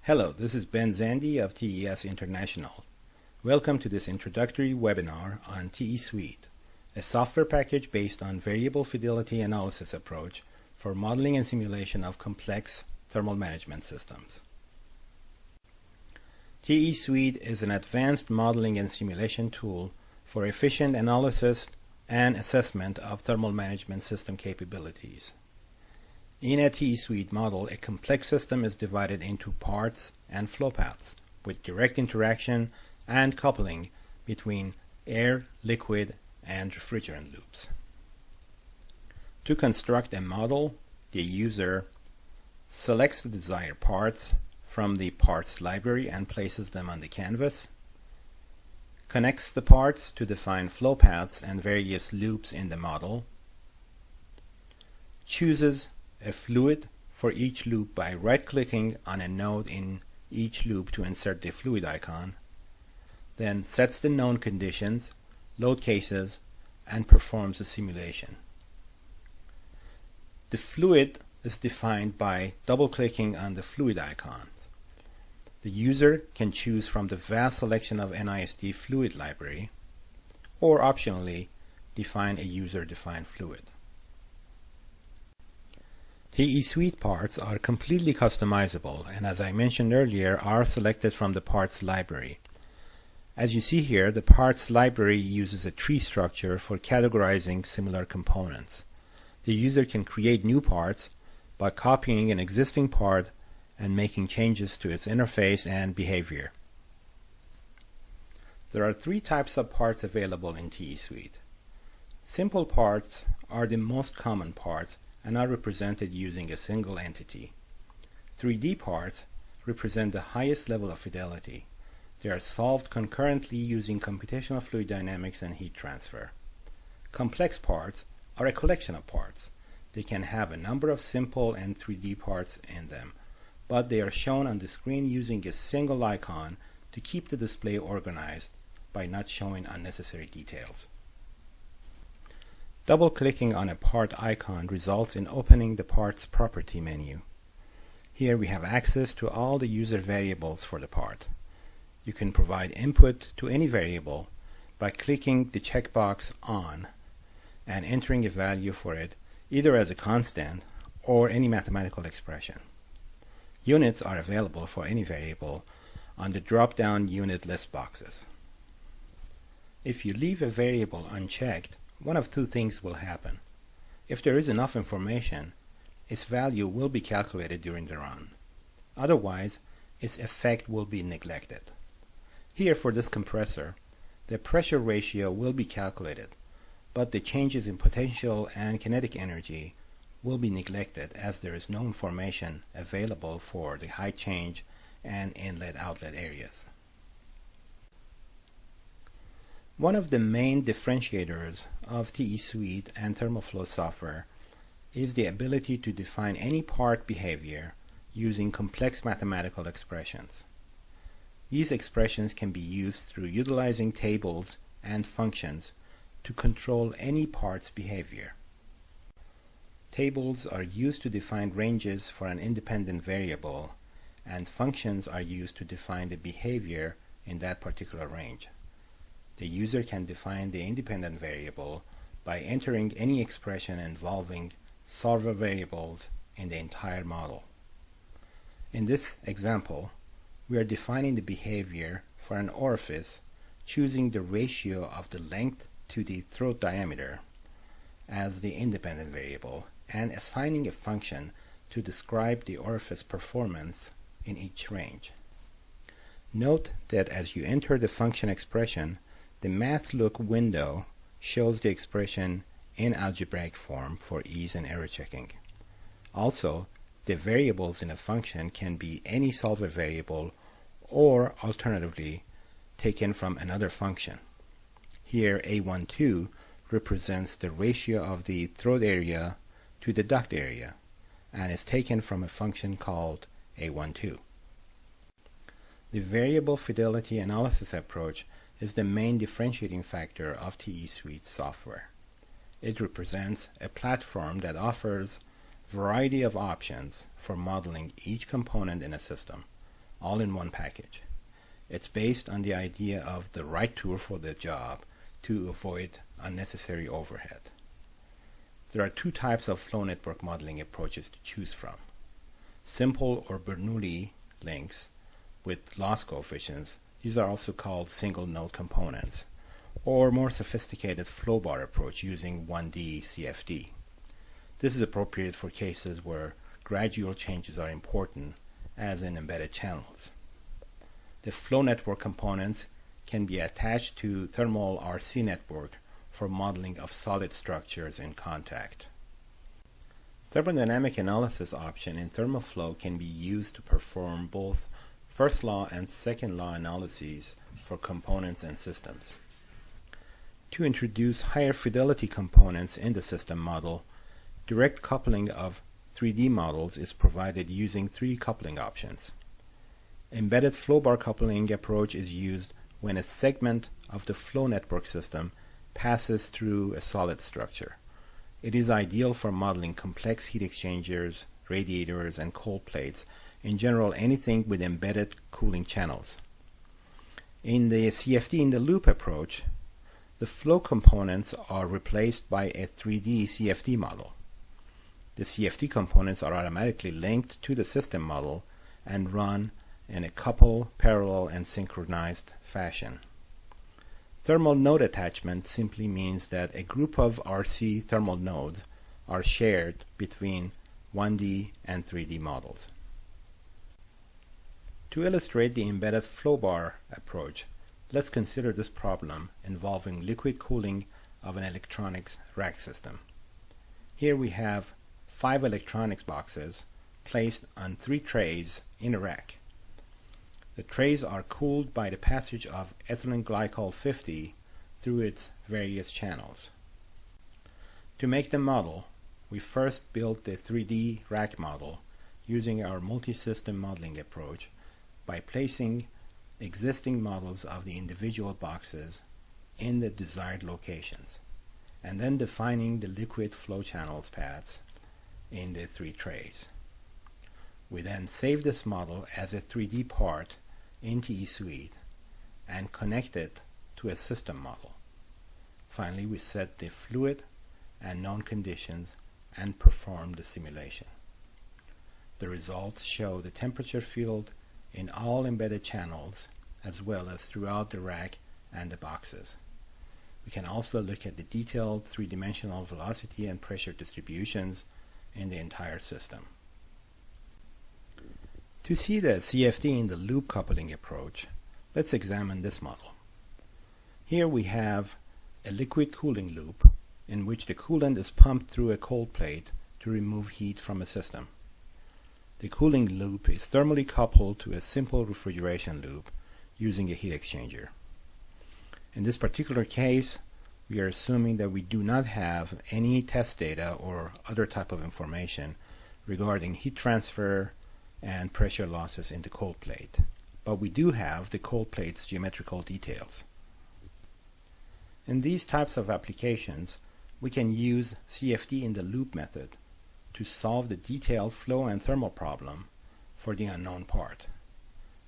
Hello, this is Ben Zandi of TES International. Welcome to this introductory webinar on TESuite, a software package based on variable fidelity analysis approach for modeling and simulation of complex thermal management systems. TESuite is an advanced modeling and simulation tool for efficient analysis and assessment of thermal management system capabilities. In a TESuite model, a complex system is divided into parts and flow paths with direct interaction and coupling between air, liquid, and refrigerant loops. To construct a model, the user selects the desired parts from the parts library and places them on the canvas, connects the parts to define flow paths and various loops in the model, chooses a fluid for each loop by right-clicking on a node in each loop to insert the fluid icon, then sets the known conditions, load cases, and performs the simulation. The fluid is defined by double-clicking on the fluid icon. The user can choose from the vast selection of NIST fluid library, or optionally define a user-defined fluid. TESuite parts are completely customizable and, as I mentioned earlier, are selected from the parts library. As you see here, the parts library uses a tree structure for categorizing similar components. The user can create new parts by copying an existing part and making changes to its interface and behavior. There are three types of parts available in TESuite. Simple parts are the most common parts and are represented using a single entity. 3D parts represent the highest level of fidelity. They are solved concurrently using computational fluid dynamics and heat transfer. Complex parts are a collection of parts. They can have a number of simple and 3D parts in them, but they are shown on the screen using a single icon to keep the display organized by not showing unnecessary details. Double-clicking on a part icon results in opening the Parts Property menu. Here we have access to all the user variables for the part. You can provide input to any variable by clicking the checkbox on and entering a value for it either as a constant or any mathematical expression. Units are available for any variable on the drop-down unit list boxes. If you leave a variable unchecked, one of two things will happen. If there is enough information, its value will be calculated during the run. Otherwise, its effect will be neglected. Here for this compressor, the pressure ratio will be calculated, but the changes in potential and kinetic energy will be neglected as there is no information available for the height change and inlet-outlet areas. One of the main differentiators of TESuite and ThermoFlow software is the ability to define any part behavior using complex mathematical expressions. These expressions can be used through utilizing tables and functions to control any part's behavior. Tables are used to define ranges for an independent variable, and functions are used to define the behavior in that particular range. The user can define the independent variable by entering any expression involving solver variables in the entire model. In this example, we are defining the behavior for an orifice, choosing the ratio of the length to the throat diameter as the independent variable and assigning a function to describe the orifice performance in each range. Note that as you enter the function expression, the MathLook window shows the expression in algebraic form for ease and error checking. Also, the variables in a function can be any solver variable or alternatively taken from another function. Here A12 represents the ratio of the throat area to the duct area and is taken from a function called A12. The variable fidelity analysis approach is the main differentiating factor of TESuite software. It represents a platform that offers a variety of options for modeling each component in a system, all in one package. It's based on the idea of the right tool for the job to avoid unnecessary overhead. There are two types of flow network modeling approaches to choose from: simple or Bernoulli links with loss coefficients. These are also called single node components, or more sophisticated flow bar approach using 1D CFD. This is appropriate for cases where gradual changes are important, as in embedded channels. The flow network components can be attached to thermal RC network for modeling of solid structures in contact. Thermodynamic analysis option in thermal flow can be used to perform both first law and second law analyses for components and systems. To introduce higher fidelity components in the system model, direct coupling of 3D models is provided using three coupling options. Embedded flow bar coupling approach is used when a segment of the flow network system passes through a solid structure. It is ideal for modeling complex heat exchangers, radiators, and cold plates, in general anything with embedded cooling channels. In the CFD in the loop approach, the flow components are replaced by a 3D CFD model. The CFD components are automatically linked to the system model and run in a couple, parallel, and synchronized fashion. Thermal node attachment simply means that a group of RC thermal nodes are shared between 1D and 3D models. To illustrate the embedded flow bar approach, let's consider this problem involving liquid cooling of an electronics rack system. Here we have 5 electronics boxes placed on 3 trays in a rack. The trays are cooled by the passage of ethylene glycol 50 through its various channels. To make the model, we first built the 3D rack model using our multi-system modeling approach by placing existing models of the individual boxes in the desired locations, and then defining the liquid flow channels paths in the 3 trays. We then save this model as a 3D part in TESuite and connect it to a system model. Finally, we set the fluid and known conditions and perform the simulation. The results show the temperature field in all embedded channels as well as throughout the rack and the boxes. We can also look at the detailed 3-dimensional velocity and pressure distributions in the entire system. To see the CFD in the loop coupling approach, let's examine this model. Here we have a liquid cooling loop in which the coolant is pumped through a cold plate to remove heat from a system. The cooling loop is thermally coupled to a simple refrigeration loop using a heat exchanger. In this particular case, we are assuming that we do not have any test data or other type of information regarding heat transfer and pressure losses in the cold plate, but we do have the cold plate's geometrical details. In these types of applications, we can use CFD in the loop method to solve the detailed flow and thermal problem for the unknown part.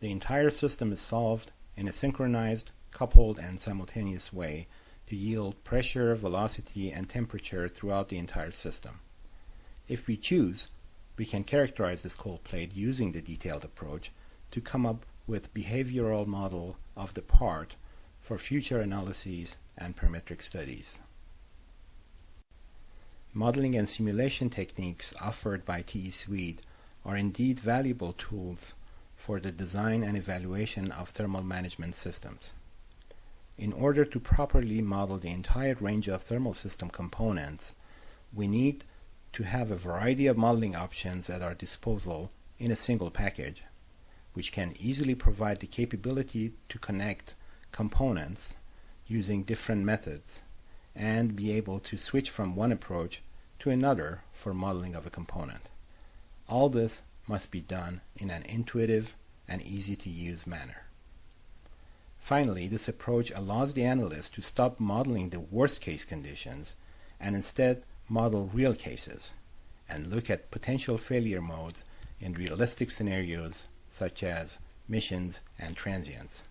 The entire system is solved in a synchronized, coupled, and simultaneous way to yield pressure, velocity, and temperature throughout the entire system. If we choose, we can characterize this cold plate using the detailed approach to come up with behavioral model of the part for future analyses and parametric studies. Modeling and simulation techniques offered by TESuite are indeed valuable tools for the design and evaluation of thermal management systems. In order to properly model the entire range of thermal system components, we need to have a variety of modeling options at our disposal in a single package, which can easily provide the capability to connect components using different methods and be able to switch from one approach to another for modeling of a component. All this must be done in an intuitive and easy-to-use manner. Finally, this approach allows the analyst to stop modeling the worst-case conditions and instead model real cases and look at potential failure modes in realistic scenarios such as missions, and transients.